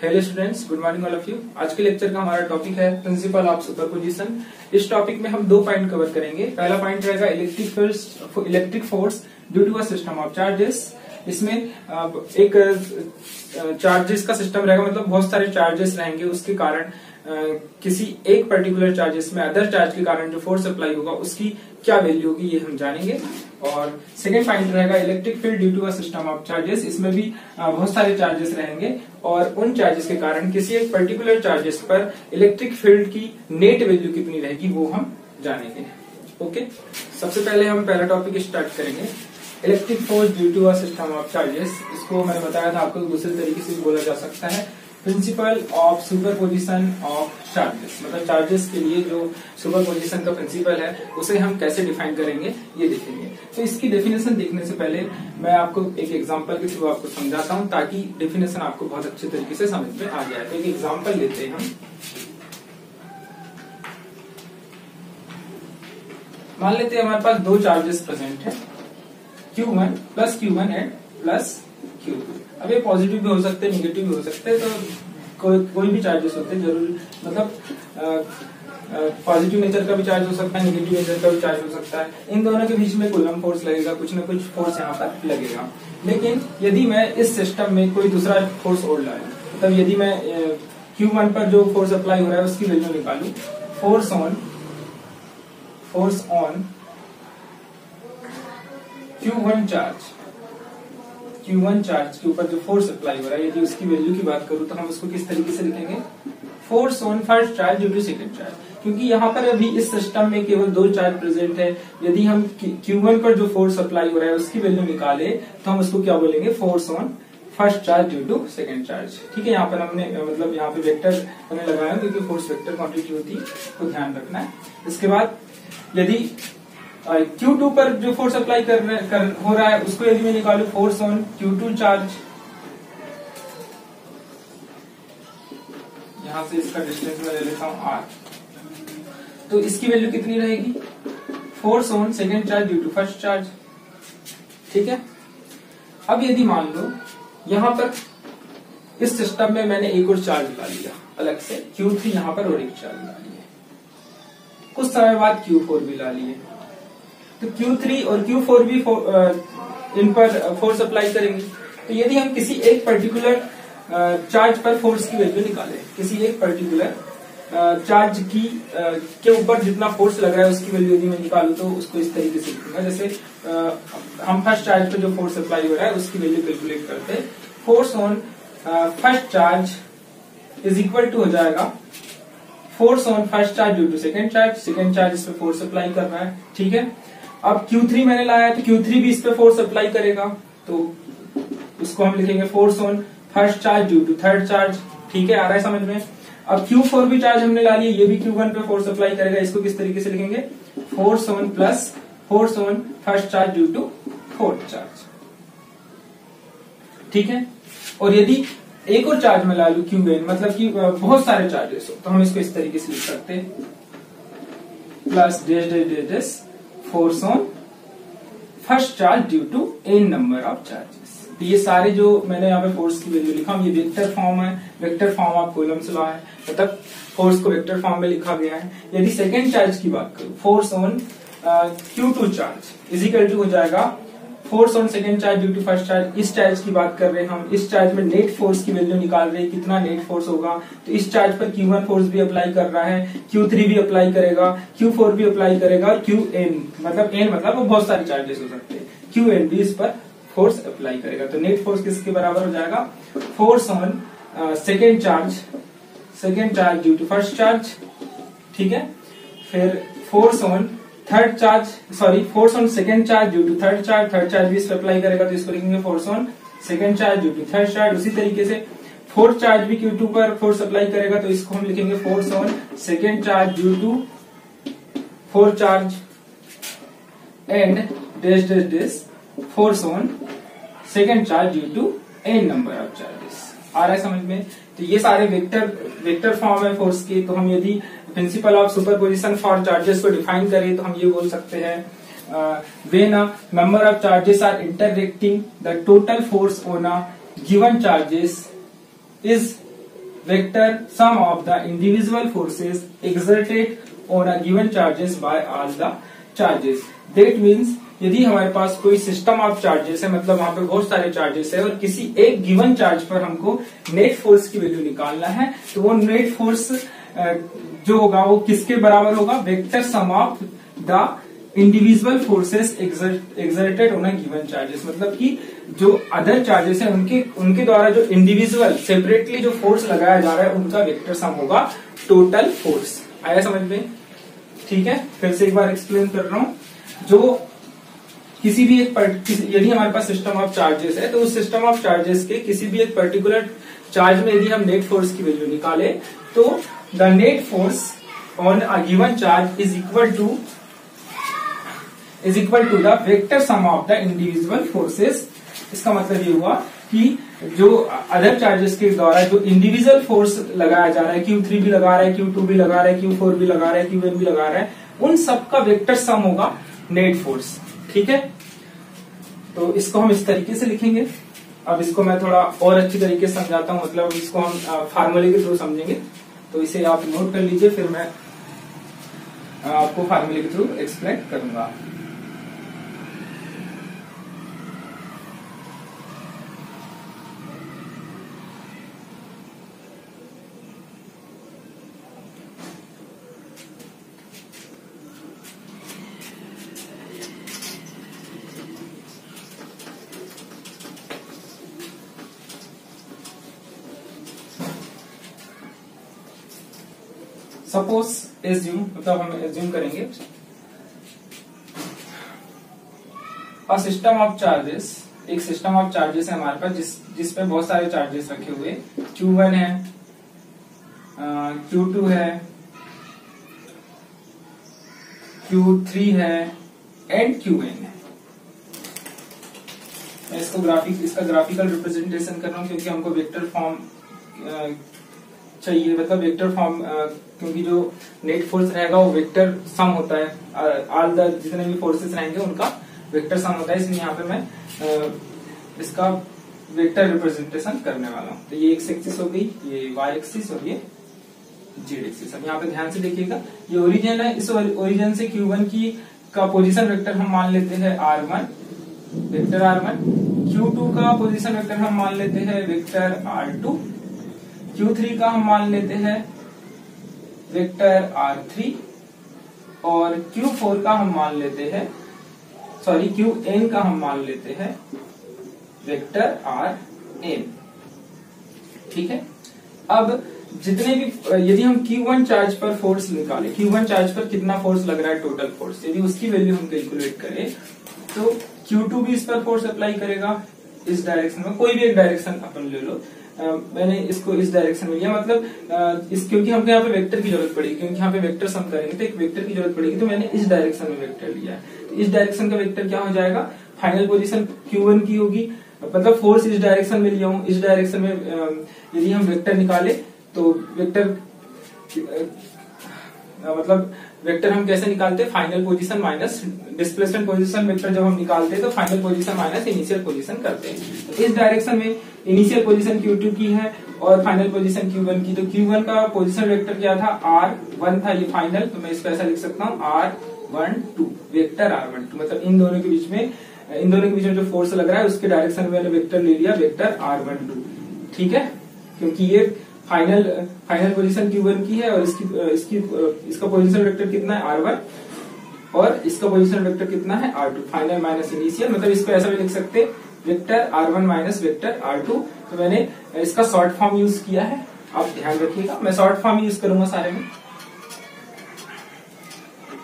Hello students, good morning all of you. आज के lecture का हमारा टॉपिक है प्रिंसिपल ऑफ सुपरपोजिशन। इस टॉपिक में हम दो पॉइंट कवर करेंगे। पहला पॉइंट रहेगा electric force due to a system of charges. इसमें एक चार्जेस का सिस्टम रहेगा, मतलब बहुत सारे चार्जेस रहेंगे, उसके कारण किसी एक पर्टिकुलर चार्जेस में अदर चार्ज के कारण जो फोर्स अप्लाई होगा उसकी क्या वैल्यू होगी ये हम जानेंगे। और सेकेंड पॉइंट रहेगा electric field due to a system of charges. इसमें भी बहुत सारे चार्जेस रहेंगे और उन चार्जेस के कारण किसी एक पर्टिकुलर चार्जेस पर इलेक्ट्रिक फील्ड की नेट वैल्यू कितनी रहेगी वो हम जानेंगे। ओके, सबसे पहले हम पहला टॉपिक स्टार्ट करेंगे, electric force due to a system of charges. इसको मैंने बताया था आपको, दूसरे तरीके से बोला जा सकता है principle of superposition of charges. मतलब चार्जेस के लिए जो सुपरपोजिशन का प्रिंसिपल है उसे हम कैसे डिफाइन करेंगे ये देखेंगे। तो इसकी डेफिनेशन देखने से पहले मैं आपको एक एग्जांपल के थ्रू आपको समझाता हूं ताकि डेफिनेशन आपको बहुत अच्छे तरीके से समझ में आ जाए। तो एक एग्जांपल लेते हैं हम। मान लेते हैं हमारे पास दो चार्जेस प्रेजेंट है, Q1 plus Q1 and plus Q2। अब ये पॉजिटिव भी हो सकते हैं, निगेटिव भी हो सकते हैं, तो कोई भी चार्जेस होते हैं जरूर, मतलब पॉजिटिव नेचर का भी चार्ज हो सकता है, निगेटिव नेचर का भी चार्ज हो सकता है। इन दोनों के बीच में कूलम फोर्स लगेगा, कुछ न कुछ फोर्स यहाँ पर लगेगा। लेकिन यदि मैं इस सिस्टम में कोई दूसरा फोर्स और लाऊं, मतलब यदि मैं Q1 पर जो फोर्स अप्लाई हो रहा है उसकी वैल्यू निकालू, फोर्स ऑन Q1 चार्ज के ऊपर जो फोर्स अप्लाई हो रहा है, यदि उसकी वैल्यू की बात करूं तो हम उसको किस तरीके से लिखेंगे, force on first charge due to second charge. क्योंकि यहाँ पर अभी इस सिस्टम में केवल दो चार्ज प्रेजेंट है। यदि हम Q1 पर जो फोर्स अप्लाई हो रहा है उसकी वैल्यू निकाले तो हम उसको क्या बोलेंगे, force on first charge due to second charge. ठीक है, यहाँ पर हमने मतलब यहाँ पे वेक्टर हमने लगाया क्योंकि फोर्स वेक्टर क्वांटिटी होती है, तो ध्यान रखना है। इसके बाद यदि Q2 पर जो फोर्स अप्लाई हो रहा है उसको यदि मैं निकालू, फोर्स ऑन Q2 चार्ज, यहां से इसका डिस्टेंस मैं ले लेता हूं R, तो इसकी वैल्यू कितनी रहेगी, force on second charge due to first charge. ठीक है, अब यदि मान लो यहां पर इस सिस्टम में मैंने एक और चार्ज ला लिया अलग से, Q3 यहां पर और एक चार्ज ला लिया, कुछ समय बाद Q4 भी ला लिए, तो Q3 और Q4 भी इन पर फोर्स अप्लाई करेंगे। तो यदि हम किसी एक पर्टिकुलर चार्ज पर फोर्स की वैल्यू निकालें, किसी एक पर्टिकुलर चार्ज की के ऊपर जितना फोर्स लग रहा है उसकी वैल्यू यदि मैं निकालूं तो उसको इस तरीके से लिखूंगा, जैसे हम फर्स्ट चार्ज पर जो फोर्स अप्लाई हो रहा है उसकी वैल्यू कैलकुलेट करते हैं। Force on first charge is equal to हो जाएगा force on first charge due to second charge इस पे फोर्स अप्लाई कर रहा है। ठीक है, अब Q3 मैंने लाया तो Q3 भी इस पे फोर्स अप्लाई करेगा, तो उसको हम लिखेंगे force on first charge due to third charge. ठीक है, आ रहा है समझ में। अब Q4 भी चार्ज हमने ला लिया, ये भी Q1 पे फोर्स अप्लाई करेगा, इसको किस तरीके से लिखेंगे, force on plus force on first charge due to fourth charge. ठीक है, और यदि एक और चार्ज में ला लू Qn, मतलब कि बहुत सारे चार्जेस हो, तो हम इसको इस तरीके से लिख सकते हैं, plus dash force on first charge due to n number of charges. ये सारे जो मैंने यहाँ पे फोर्स की वैल्यू लिखा, ये वेक्टर फॉर्म है, vector form of Coulomb's law है, मतलब फोर्स को वेक्टर फॉर्म में लिखा गया है। यदि सेकेंड चार्ज की बात करूं, force on Q2 charge is equal to हो जाएगा force on second charge due to first charge. इस चार्ज की बात कर रहे हैं हम, इस चार्ज में नेट फोर्स की वैल्यू निकाल रहे हैं, कितना नेट फोर्स होगा। तो इस चार्ज पर Q1 फोर्स भी अप्लाई कर रहा है, Q3 भी अप्लाई करेगा, Q4 भी अप्लाई करेगा, और Qn मतलब वो बहुत सारे चार्जेस हो सकते हैं, Qn भी इस पर फोर्स अप्लाई करेगा। तो नेट फोर्स किसके बराबर हो जाएगा, force on second charge due to first charge. ठीक है, फिर force on force on second charge due to third charge भी इस पर अप्लाई करेगा, तो इसको लिखेंगे force on second charge due to third charge. उसी तरीके से फोर्थ चार्ज भी Q2 पर फोर्स अप्लाई करेगा, तो इसको हम लिखेंगे force on second charge due to fourth charge and dash force on second charge due to n number of charges. आ रहा है समझ में। तो ये सारे वेक्टर फॉर्म है फोर्स के। तो हम यदि principle of superposition for charges को डिफाइन करें तो हम ये बोल सकते हैं, when a number of charges are interacting the total force on a given charges is vector sum of the individual forces exerted on a given charges by all the charges. That means यदि हमारे पास कोई system of charges है, मतलब वहां पे बहुत सारे charges है और किसी एक गिवन चार्ज पर हमको नेट फोर्स की वैल्यू निकालना है, तो वो नेट फोर्स जो होगा वो किसके बराबर होगा? Vector sum of the individual forces exerted on a given charges. मतलब कि जो अदर चार्जेस है उनके द्वारा जो इंडिविजुअल सेपरेटली जो फोर्स लगाया जा रहा है उनका वेक्टर सम होगा टोटल फोर्स। आया समझ में? ठीक है, फिर से एक बार एक्सप्लेन कर रहा हूं। जो किसी भी एक यदि हमारे पास सिस्टम ऑफ चार्जेस है, तो उस सिस्टम ऑफ चार्जेस के किसी भी एक पर्टिकुलर चार्ज में यदि हम नेट फोर्स की वैल्यू निकाले, तो the net force on a given charge is equal to the vector sum of the individual forces. इसका मतलब ये हुआ कि जो अदर चार्जेस के द्वारा जो इंडिविजुअल फोर्स लगाया जा रहा है, Q3 भी लगा रहा है, Q2 भी लगा रहा है, Q4 भी लगा रहा है, Q1 भी लगा रहा है, उन सबका वेक्टर सम होगा नेट फोर्स। ठीक है, तो इसको हम इस तरीके से लिखेंगे। अब इसको मैं थोड़ा और अच्छी तरीके से समझाता हूं, मतलब इसको हम फार्मूले के थ्रू समझेंगे। तो इसे आप नोट कर लीजिए, फिर मैं आपको फार्मूले के थ्रू एक्सप्लेन करूंगा। सपोज एज्यूम, मतलब हम एज्यूम करेंगे अ सिस्टम ऑफ चार्जेस, एक सिस्टम ऑफ चार्जेस है हमारे पास जिसपे बहुत सारे चार्जेस रखे हुए, Q1 है, Q2 है, Q3 है एंड Qn है। मैं इसका ग्राफिकल रिप्रेजेंटेशन कर रहा हूं क्योंकि हमको वेक्टर फॉर्म चाहिए, मतलब वेक्टर फॉर्म, क्योंकि जो नेट फोर्स रहेगा वो वेक्टर सम होता है, ऑल द जितने भी फोर्सेस रहेंगे उनका वेक्टर सम होता है, इसलिए यहाँ पे मैं इसका वेक्टर रिप्रेजेंटेशन करने वाला हूँ। तो ये एक्स एक्सिस हो गई, ये वाई एक्सिस और ये जेड एक्सिस। अब यहाँ पे ध्यान से देखिएगा, ये ओरिजिन है, इस ओरिजिन से Q1 का पोजीशन वेक्टर हम मान लेते हैं R1, वेक्टर R1, Q2 का पोजीशन वेक्टर हम मान लेते हैं वेक्टर R2, Q3 का हम मान लेते हैं वेक्टर R3 और Q4 का हम मान लेते हैं, सॉरी Qn का हम मान लेते हैं वेक्टर Rn। ठीक है, अब जितने भी यदि हम Q1 चार्ज पर फोर्स निकाले, Q1 चार्ज पर कितना फोर्स लग रहा है टोटल फोर्स, यदि उसकी वैल्यू हम कैलकुलेट करें तो Q2 भी इस पर फोर्स अप्लाई करेगा इस डायरेक्शन में, कोई भी एक डायरेक्शन अपन ले लो। मैंने इसको इस डायरेक्शन में लिया, मतलब क्योंकि हमको यहाँ पे वेक्टर की जरूरत पड़ेगी, क्योंकि यहाँ पे वेक्टर सम करेंगे तो एक वेक्टर की जरूरत पड़ेगी, तो मैंने इस डायरेक्शन में वेक्टर लिया। तो इस डायरेक्शन का वेक्टर क्या हो जाएगा? फाइनल पोजीशन Q1 की होगी, मतलब फोर्स इस डायरेक्शन में लिया हूं, इस डायरेक्शन में यदि हम वेक्टर निकाले तो वेक्टर मतलब वेक्टर हम कैसे निकालते हैं? Final position minus displacement position vector जब हम निकालते हैं तो final position minus initial position करते हैं। तो इस डायरेक्शन में इनिशियल पोजीशन Q2 की है और फाइनल पोजीशन Q1 की। तो Q1 का पोजीशन वेक्टर क्या था? R1 था, ये फाइनल, तो मैं इसको ऐसा लिख सकता हूँ R12 वेक्टर R12, मतलब इन दोनों के बीच में जो फोर्स लग रहा है उसके डायरेक्शन में मैंने वेक्टर ले लिया वेक्टर R12। ठीक है, क्योंकि ये फाइनल पोजीशन Q1 की है और इसका पोजीशन वेक्टर कितना है? R1 और इसका पोजीशन वेक्टर कितना है? R2। फाइनल माइनस इनिशियल, मतलब इसको ऐसा भी लिख सकते हैं vector R1 minus vector R2। तो मैंने इसका शॉर्ट फॉर्म यूज किया है, आप ध्यान रखिएगा, मैं शॉर्ट फॉर्म यूज करूंगा सारे में।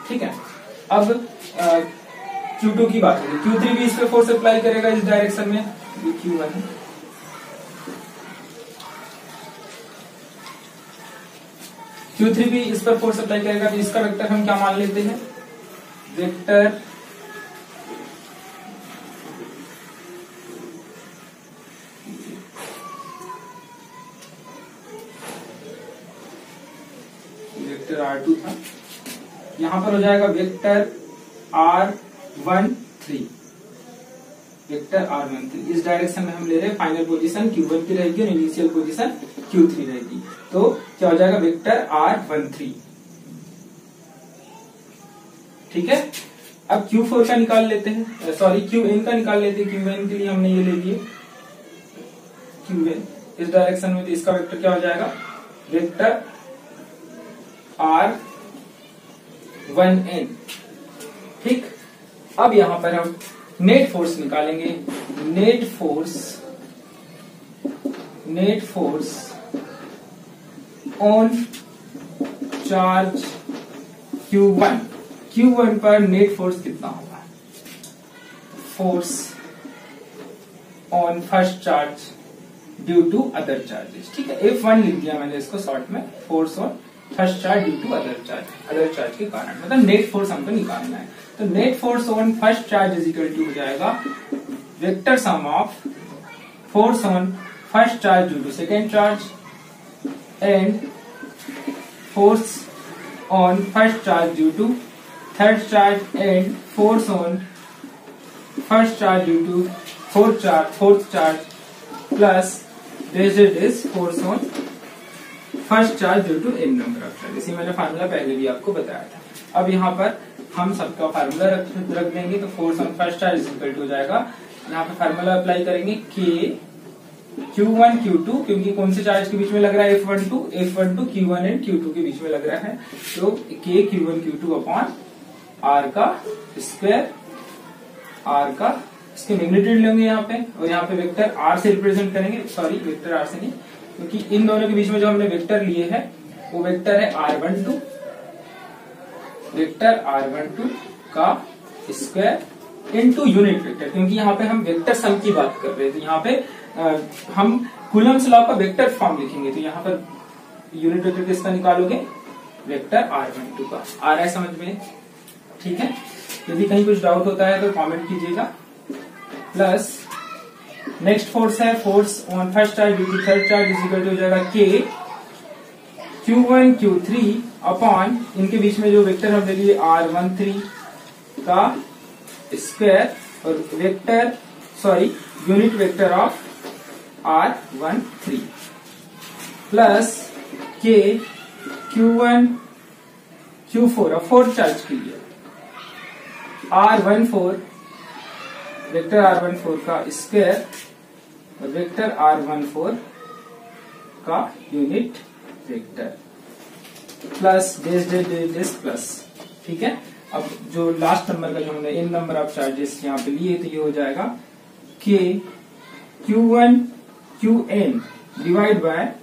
ठीक है, अब Q2 की बात होगी, Q3 भी इस पे फोर्स अप्लाई करेगा इस डायरेक्शन में, ये Q1 है। Q3 भी इस पर फोर्स अप्लाई करेगा, तो इसका वेक्टर हम क्या मान लेते हैं? वेक्टर R2 था, यहां पर हो जाएगा वेक्टर R13, वेक्टर R13। इस डायरेक्शन में हम ले रहे हैं, फाइनल पोजीशन Q1 की रहेगी और इनिशियल पोजीशन Q3 रहेगी। तो क्या हो जाएगा, वेक्टर R13। ठीक है। अब Q4 का निकाल लेते हैं, सॉरी Qn का निकाल लेते हैं। Qn के लिए हमने ये ले लिए Qn इस डायरेक्शन में, तो इसका वेक्टर क्या हो जाएगा, वेक्टर R1n। ठीक। अब यहां पर हम नेट फोर्स निकालेंगे। Net force on charge Q1 पर नेट फोर्स कितना होगा, force on first charge due to other charges. ठीक है, F1 लिख दिया मैंने इसको शॉर्ट में, force on first charge due to other charge के कारण, मतलब नेट फोर्स हमको निकालना है। तो net force on first charge is equal to हो जाएगा vector sum of force on first charge due to second charge and force on first charge due to third charge and force on first charge due to fourth charge plus is force on first charge due to n number of charge. इसी मैंने formula पहले भी आपको बताया था। अब यहाँ पर हम सबका फार्मूला रख देंगे। तो force on first charge equal to हो जाएगा, यहाँ पे फार्मूला अप्लाई करेंगे K Q1 Q2, क्योंकि कौन से चार्ज के बीच में लग रहा है, F12 Q1 एंड Q2 के बीच में लग रहा है। तो K Q1 Q2 upon R का स्क्वायर, R का इसके मैग्नीट्यूड लेंगे यहाँ पे, और यहाँ पे वेक्टर R से रिप्रेजेंट करेंगे, सॉरी वेक्टर R से नहीं, क्योंकि इन दोनों के बीच में जो हमने वेक्टर लिए है वो वेक्टर है R12, वेक्टर R12 का स्क्वायर इनटू यूनिट वेक्टर, क्योंकि यहाँ पे हम वेक्टर सम की बात कर रहे थे। यहाँ पे हम कूलम्स लॉ का वेक्टर फॉर्म लिखेंगे। तो यहाँ पर यूनिट वेक्टर किसका निकालोगे, वेक्टर R12 का। आ रहा है समझ में? ठीक है। यदि कहीं कुछ डाउट होता है तो कमेंट कीजिएगा। प्लस नेक्स्ट फोर्स है, force on first charge due to third charge is equal to हो जाएगा K Q1 Q3 अपॉन इनके बीच में जो वेक्टर हम ले लिए R13 का स्क्वायर और vector unit vector of R13 plus K Q1 Q4 और फोर्थ चार्ज के लिए R14 वेक्टर R14 का स्क्वायर और वेक्टर R14 का unit vector plus dash plus. ठीक है। अब जो लास्ट नंबर का जो हमने इन नंबर ऑफ चार्जेस यहाँ पे लिए, तो ये हो जाएगा K Q1 Qn divide by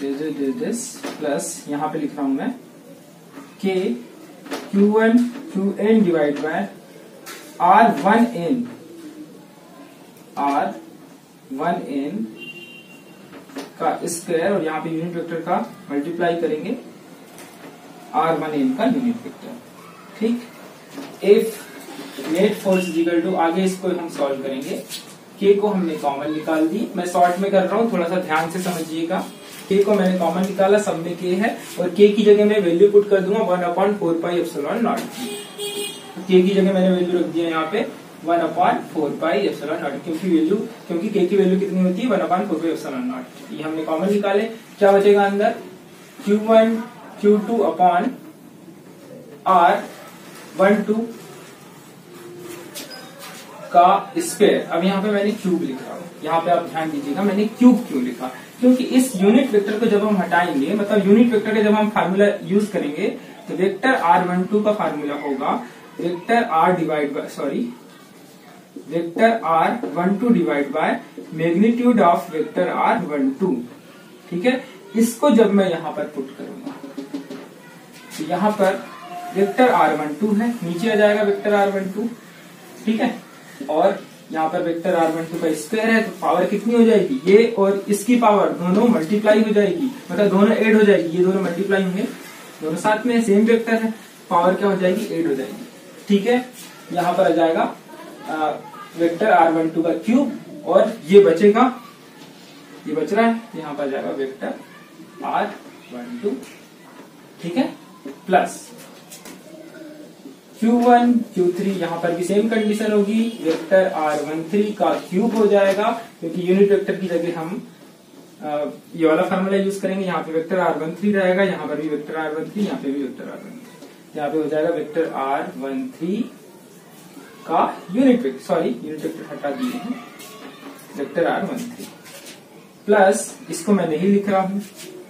this plus यहाँ पे लिख रहा हूं मैं K Q1 Qn divide by R1n का स्क्वायर, और यहाँ पे यूनिट वेक्टर का मल्टीप्लाई करेंगे R1n का यूनिट वेक्टर। ठीक। If net force equal to, आगे इसको हम सॉल्व करेंगे। K को हमने कॉमन निकाल दी, मैं शॉर्ट में कर रहा हूँ, थोड़ा सा ध्यान से समझिएगा। K को मैंने कॉमन निकाला, सब में K है, और K की जगह मैं वैल्यू पुट कर दूंगा 1/4πε0। K की जगह मैंने वैल्यू रख दिया यहाँ पे 1/4πε0, क्योंकि K की वैल्यू कितनी होती है 1/4πε0। ये हमने कॉमन निकाले, क्या बचेगा अंदर Q1 Q2 अपॉन R12 का स्क्वायर। अब यहाँ पे मैंने क्यूब लिख रहा हूँ, यहाँ पे आप ध्यान दीजिएगा मैंने क्यूब क्यों लिखा, क्योंकि इस यूनिट वेक्टर को जब हम हटाएंगे, मतलब यूनिट वेक्टर का जब हम फार्मूला यूज करेंगे, तो वेक्टर R12 का फार्मूला होगा vector R12 divide by magnitude of vector R12। ठीक है। इसको जब मैं यहाँ पर पुट करूंगा, तो यहाँ पर वेक्टर R12 है, नीचे आ जाएगा वेक्टर R12। ठीक है। और यहाँ पर वेक्टर R12 का स्क्वायर है, तो पावर कितनी हो जाएगी, ये और इसकी पावर दोनों मल्टीप्लाई हो जाएगी, मतलब दोनों ऐड हो जाएगी, ये दोनों मल्टीप्लाई होंगे, दोनों साथ में सेम वेक्टर है, पावर क्या हो जाएगी, ऐड हो जाएगी। ठीक है। यहाँ पर आ जाएगा वेक्टर R12 का क्यूब, और ये बचेगा, ये बच रहा है, यहाँ पर आ जाएगा वेक्टर R12। ठीक है। प्लस Q1 Q3 यहाँ पर भी सेम कंडीशन होगी, वेक्टर R13 का क्यूब हो जाएगा, क्योंकि यूनिट वेक्टर की जगह हम ये वाला फार्मूला यूज करेंगे। यहाँ पे वेक्टर R13 रहेगा, यहाँ पर भी वेक्टर R13, यहाँ पे भी वेक्टर R13, यहाँ पे हो जाएगा वेक्टर R13 का unit vector, sorry unit vector हटा दिए हैं, वेक्टर R13 प्लस इसको मैं नहीं लिख रहा हूँ,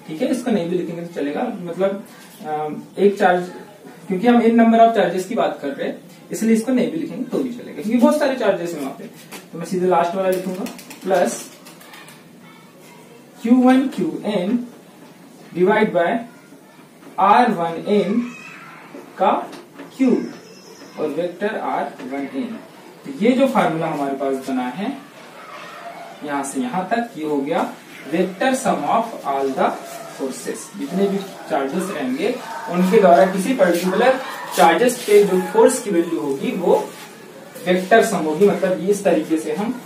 ठीक है, इसको नहीं भी लिखेंगे तो चलेगा, मतलब एक चार्ज, क्योंकि हम इन नंबर ऑफ चार्जेस की बात कर रहे हैं इसलिए इसको नहीं भी लिखेंगे तो भी चलेगा, क्योंकि बहुत सारे चार्जेस हैं वहां पे। तो मैं सीधे लास्ट वाला लिखूंगा, plus Q1 Qn divide by R1n का क्यूब और वेक्टर R1n। तो ये जो फार्मूला हमारे पास बना है यहां से यहां तक, ये हो गया vector sum of all the forces. जितने भी चार्जेस रहेंगे उनके द्वारा किसी पर्टिकुलर चार्जेस पे जो फोर्स की वैल्यू होगी वो वेक्टर सम होगी। मतलब इस तरीके से हम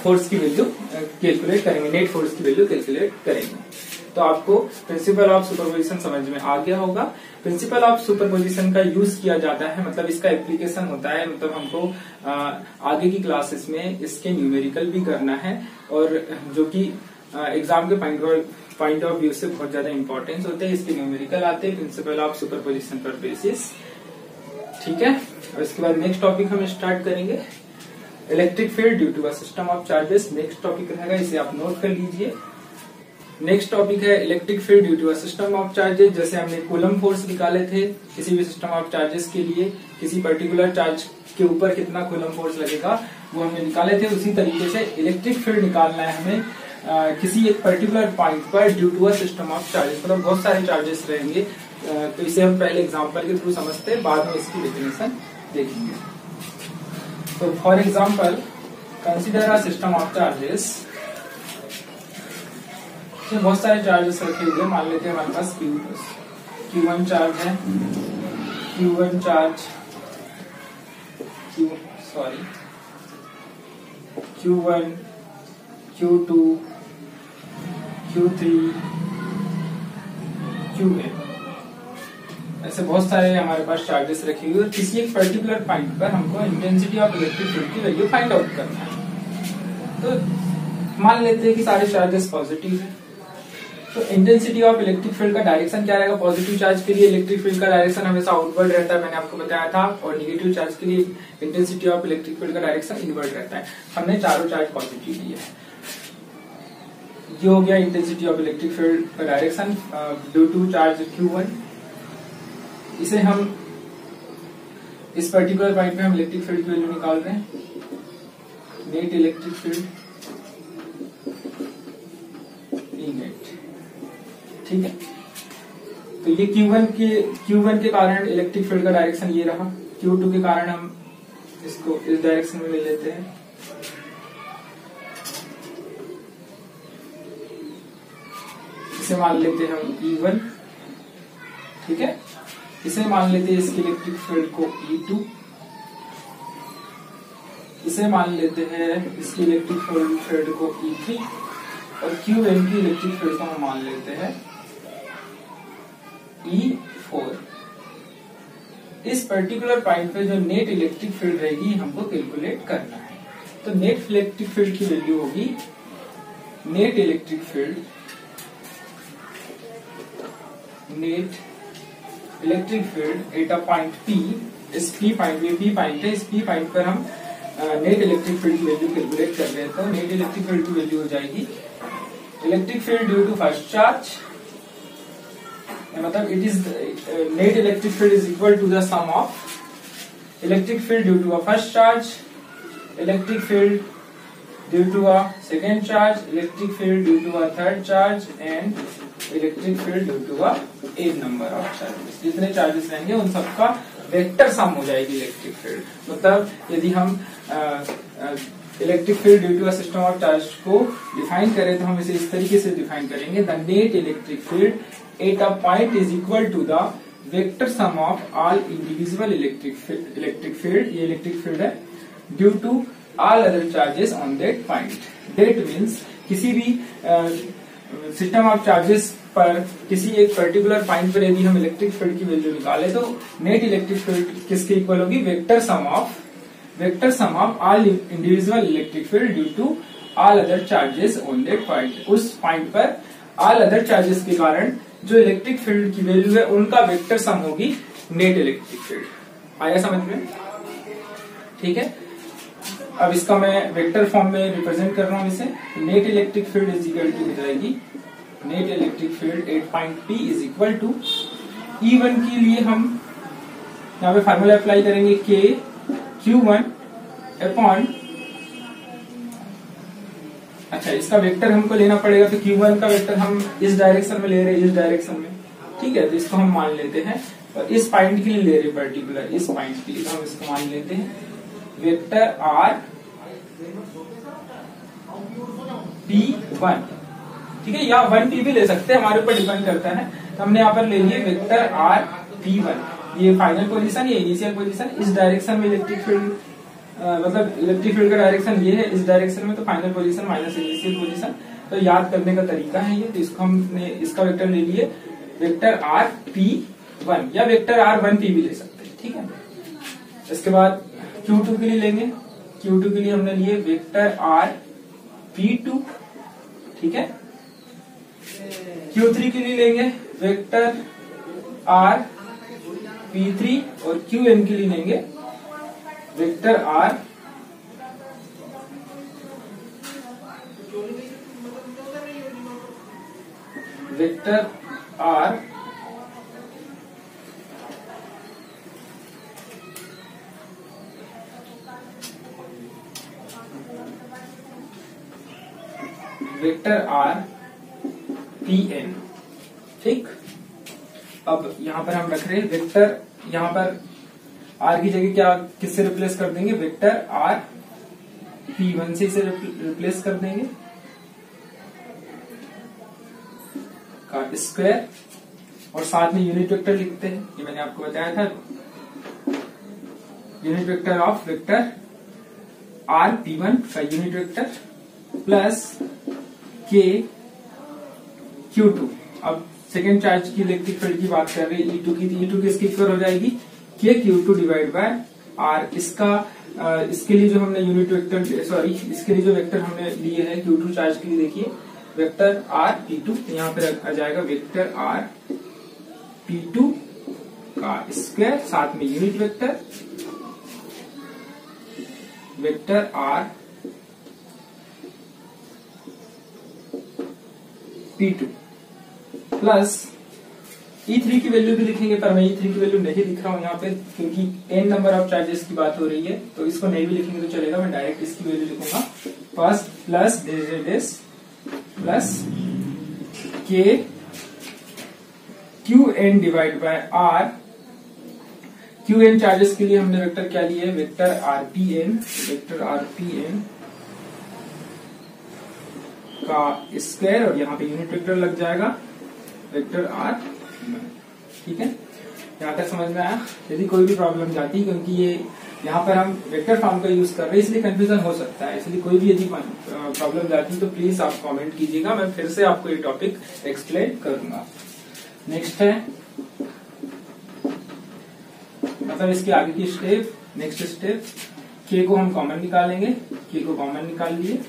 फोर्स की वैल्यू कैलकुलेट करेंगे, नेट फोर्स की वैल्यू कैलकुलेट करेंगे। तो आपको प्रिंसिपल ऑफ सुपरपोजिशन समझ में आ गया होगा। प्रिंसिपल ऑफ सुपरपोजिशन का यूज किया जाता है, मतलब इसका एप्लीकेशन होता है, मतलब हमको आगे की क्लासेस में इसके न्यूमेरिकल भी करना है, और जो कि एग्जाम के पॉइंट ऑफ व्यू से बहुत ज्यादा इंपॉर्टेंस होते हैं, इसके न्यूमेरिकल आते हैं प्रिंसिपल ऑफ सुपरपोजिशन पर बेसिस, ठीक है। और इसके बाद नेक्स्ट टॉपिक हम स्टार्ट करेंगे, electric field due to a system of charges. Next topic रहेगा, इसे आप नोट कर लीजिए। नेक्स्ट टॉपिक है electric field due to a system of charges. जैसे हमने कूलम फोर्स निकाले थे किसी भी सिस्टम ऑफ चार्जेस के लिए, किसी पर्टिकुलर चार्ज के ऊपर कितना कूलम फोर्स लगेगा वो हमने निकाले थे, उसी तरीके से इलेक्ट्रिक फील्ड निकालना है हमें किसी एक पर्टिकुलर पॉइंट पर due to a system of charges. मतलब बहुत सारे चार्जेस रहेंगे, तो इसे हम पहले एग्जाम्पल के थ्रू समझते हैं, बाद में इसकी डेफिनेशन देखेंगे। तो for example consider a system of charges, बहुत सारे चार्जेस रखे हुए, मान लेते हैं हमारे पास Q1 चार्ज है, Q1 charge, Q1, Q2, Q3, Qn, ऐसे बहुत सारे हमारे पास चार्जेस रखे हुए, और किसी एक पर्टिकुलर पॉइंट पर हमको इंटेंसिटी ऑफ इलेक्ट्रिक फील्ड की वैल्यू फाइंड आउट करना है। तो मान लेते हैं कि सारे चार्जेस पॉजिटिव है, तो इंटेंसिटी ऑफ इलेक्ट्रिक फील्ड का डायरेक्शन क्या रहेगा? पॉजिटिव चार्ज के लिए इलेक्ट्रिक फील्ड का डायरेक्शन हमेशा आउटवर्ड रहता है, मैंने आपको बताया था, और नेगेटिव चार्ज के लिए इंटेंसिटी ऑफ इलेक्ट्रिक फील्ड का डायरेक्शन इनवर्ड रहता है। हमने चारों चार्ज पॉजिटिव लिए है। ये हो गया इंटेंसिटी ऑफ इलेक्ट्रिक फील्ड का direction due to charge Q1। इसे हम इस पर्टिकुलर पॉइंट पे हम इलेक्ट्रिक फील्ड की वैल्यू निकाल रहे हैं, नेट इलेक्ट्रिक फील्ड नेट, ठीक है। तो ये Q1 के कारण इलेक्ट्रिक फील्ड का डायरेक्शन ये रहा, Q2 के कारण हम इसको इस डायरेक्शन में ले लेते हैं, इसे मान लेते हैं हम E1, ठीक है। इसे मान लेते हैं इसकी इलेक्ट्रिक फील्ड को E2, इसे मान लेते हैं इसकी इलेक्ट्रिक फील्ड को E3, और Qn की इलेक्ट्रिक फील्ड को हम मान लेते हैं E4। इस पर्टिकुलर पॉइंट पे जो नेट इलेक्ट्रिक फील्ड रहेगी हमको कैलकुलेट करना है। तो नेट इलेक्ट्रिक फील्ड की वैल्यू होगी, net electric field at a point P, इस P पॉइंट है, इस P पॉइंट पर हम नेट इलेक्ट्रिक फील्ड की वैल्यू कैलकुलेट कर रहे हैं। तो नेट इलेक्ट्रिक फील्ड की वैल्यू हो जाएगी electric field due to first charge, मतलब it is net electric field is equal to the sum of electric field due to a first charge, electric field due to a second charge, electric field due to a third charge, and electric field due to a n number of charges. जितने charges रहेंगे उन सबका vector sum हो जाएगी electric field. मतलब यदि हम electric field due to a system of charge को डिफाइन करें तो हम इसे इस तरीके से डिफाइन करेंगे, the net electric field at a point is equal to the vector sum of all individual electric field, ये इलेक्ट्रिक फील्ड है, due to all other charges on that point. That means किसी भी system of charges पर किसी एक particular point पर यदि हम इलेक्ट्रिक फील्ड की वैल्यू निकाले तो नेट इलेक्ट्रिक फील्ड किसके इक्वल होगी, vector sum of all individual electric field due to all other charges on that point. उस पॉइंट पर ऑल अदर चार्जेस के कारण जो इलेक्ट्रिक फील्ड की वैल्यू है उनका वेक्टर सम होगी नेट इलेक्ट्रिक फील्ड। आया समझ में? ठीक है, अब इसका मैं वेक्टर फॉर्म में रिप्रेजेंट कर रहा हूं इसे। Net electric field is equal to हो जाएगी, net electric field at point P is equal to E1 के लिए हम यहाँ पे फार्मूला अप्लाई करेंगे K Q1 अपॉन, अच्छा इसका वेक्टर हमको लेना पड़ेगा तो Q1 का वेक्टर हम इस डायरेक्शन में ले रहे हैं, इस डायरेक्शन में, ठीक है। तो इसको हम मान लेते हैं और इस पॉइंट के लिए ले रहे पर्टिकुलर, इस पॉइंट के लिए तो हम इसको मान लेते हैं वेक्टर R P1, ठीक है, या 1P भी ले सकते हैं, हमारे ऊपर डिपेंड करता है। तो हमने यहाँ पर ले लिए वेक्टर R P1, ये फाइनल पोजीशन, ये इनिशियल पोजीशन। इस डायरेक्शन में इलेक्ट्रिक फील्ड मतलब इलेक्ट्रिक फील्ड का डायरेक्शन ये है, इस डायरेक्शन में तो final position minus initial position. तो याद करने का तरीका है ये। तो इसको हमने इसका वेक्टर ले लिए वेक्टर R P1 या वेक्टर R 1P भी ले सकते हैं, ठीक है। इसके बाद Q2 के लिए लेंगे, Q2 के लिए हमने लिए वेक्टर R P2, ठीक है। Q3 के लिए लेंगे वेक्टर R P3 और Qn के लिए लेंगे vector R vector R Pn, ठीक। अब यहां पर हम रख रहे हैं वेक्टर, यहां पर R की जगह क्या किससे रिप्लेस कर देंगे, वेक्टर R P1 से इसे रिप्लेस कर देंगे का स्क्वायर, और साथ में यूनिट वेक्टर लिखते हैं, ये मैंने आपको बताया था, unit vector of vector R P1 का unit vector plus K Q2। अब सेकेंड चार्ज की इलेक्ट्रिक फील्ड की बात कर रहे हैं E2 की, E2 किसकी इक्वल हो जाएगी K Q2 divide by R। इसके लिए जो हमने यूनिट वेक्टर, सॉरी इसके लिए जो वेक्टर हमने लिए हैं Q2 चार्ज के लिए, देखिए वेक्टर R P2, यहाँ पे आ जाएगा वेक्टर R P2 का स्क्वायर, साथ में unit vector vector R P2 plus E3 की वैल्यू भी लिखेंगे, पर मैं E3 की वैल्यू नहीं लिख रहा हूं यहाँ पे क्योंकि n नंबर ऑफ चार्जेस की बात हो रही है, तो इसको नहीं भी लिखेंगे तो चलेगा, मैं डायरेक्ट इसकी वैल्यू लिखूंगा first plus dash plus K Qn divide by R। Qn charges के लिए हमने वेक्टर क्या लिए, वेक्टर RPn, वेक्टर RPn का स्क्वायर, और यहाँ पे यूनिट वेक्टर लग जाएगा वेक्टर R, ठीक है। यहाँ तक समझ में आया? यदि कोई भी प्रॉब्लम जाती, क्योंकि ये यहाँ पर हम वेक्टर फॉर्म का यूज कर रहे हैं इसलिए कंफ्यूजन हो सकता है, इसलिए कोई भी यदि प्रॉब्लम जाती तो प्लीज आप कमेंट कीजिएगा, मैं फिर से आपको ये टॉपिक एक्सप्लेन करूंगा। नेक्स्ट है मतलब इसके आगे की स्टेप, नेक्स्ट स्टेप K को हम कॉमन निकालेंगे, K को कॉमन निकाल लिए,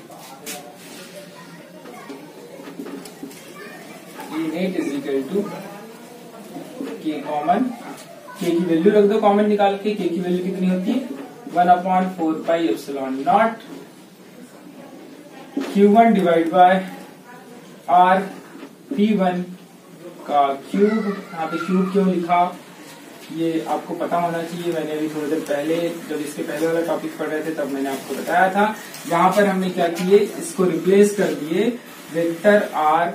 net is equal to K common, K की वैल्यू रख दो कॉमन निकाल के, K की वैल्यू कितनी होती है 1/4πε0 Q1 divide by R P1 का क्यूब। यहाँ पे क्यूब क्यों लिखा ये आपको पता होना चाहिए, मैंने अभी थोड़ी देर पहले जब इसके पहले वाला टॉपिक पढ़ रहे थे तब मैंने आपको बताया था। यहाँ पर हमने क्या किए, इसको रिप्लेस कर दिए, vector R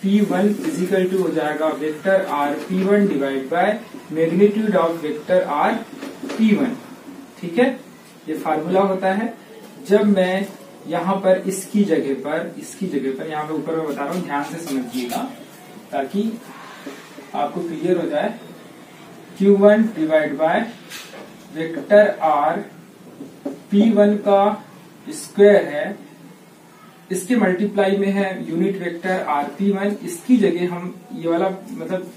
P1 is equal to हो जाएगा vector R P1 divide by magnitude of vector R P1, ठीक है। ये फार्मूला होता है जब मैं यहाँ पर इसकी जगह पर यहाँ पे ऊपर मैं बता रहा हूँ, ध्यान से समझिएगा ताकि आपको क्लियर हो जाए। Q1 divide by vector R P1 का स्क्वायर है इसके मल्टीप्लाई में है यूनिट वेक्टर rp1, इसकी जगह हम ये वाला मतलब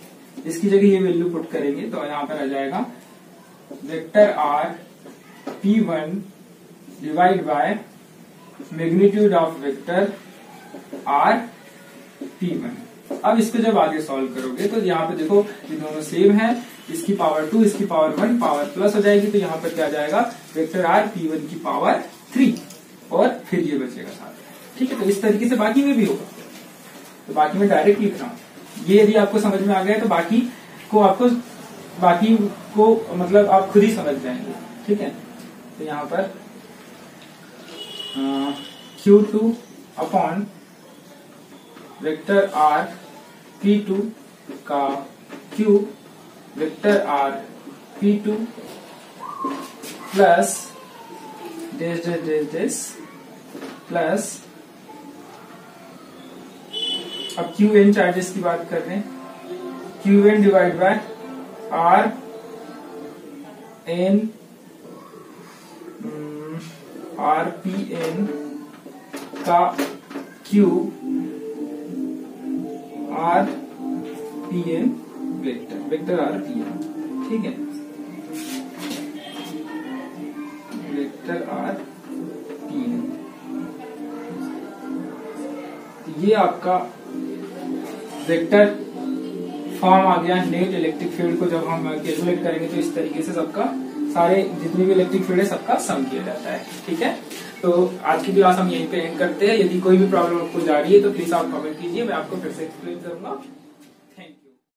इसकी जगह ये वैल्यू पुट करेंगे तो यहाँ पर आ जाएगा vector rp1 divide by magnitude of vector rp1। अब इसको जब आगे सॉल्व करोगे तो यहाँ पे देखो ये दोनों सेम है, इसकी पावर 2 इसकी पावर 1 पावर प्लस हो जाएगी, तो यहाँ पर क्या जाएगा वेक्टर rp1 की पावर 3 और फिर ये बचेगा साथ। ठीक है, तो इस तरीके से बाकी में भी होगा। तो बाकी में डायरेक्ट लिख रहा हूँ, ये यदि आपको समझ में आ गया तो बाकी को मतलब आप खुद ही समझ जाएंगे। ठीक है, तो यहाँ पर Q2 अपॉन वेक्टर rp2 का Q vector rp2 plus dash dash dash dash plus, अब Qn चार्जेस की बात कर रहे हैं, Qn डिवाइड बाय rpn का Q rpn वेक्टर rpn। ठीक है, वेक्टर rpn, ये आपका वेक्टर फॉर्म आ गया। नेट इलेक्ट्रिक फील्ड को जब हम कैलकुलेट करेंगे तो इस तरीके से सबका सारे जितने भी इलेक्ट्रिक फील्ड है सबका सम किया जाता है। ठीक है, तो आज की क्लास हम यहीं पे एंड करते हैं। यदि कोई भी प्रॉब्लम आपको जा रही है तो प्लीज आप कमेंट कीजिए, मैं आपको फिर से एक्सप्लेन करूंगा।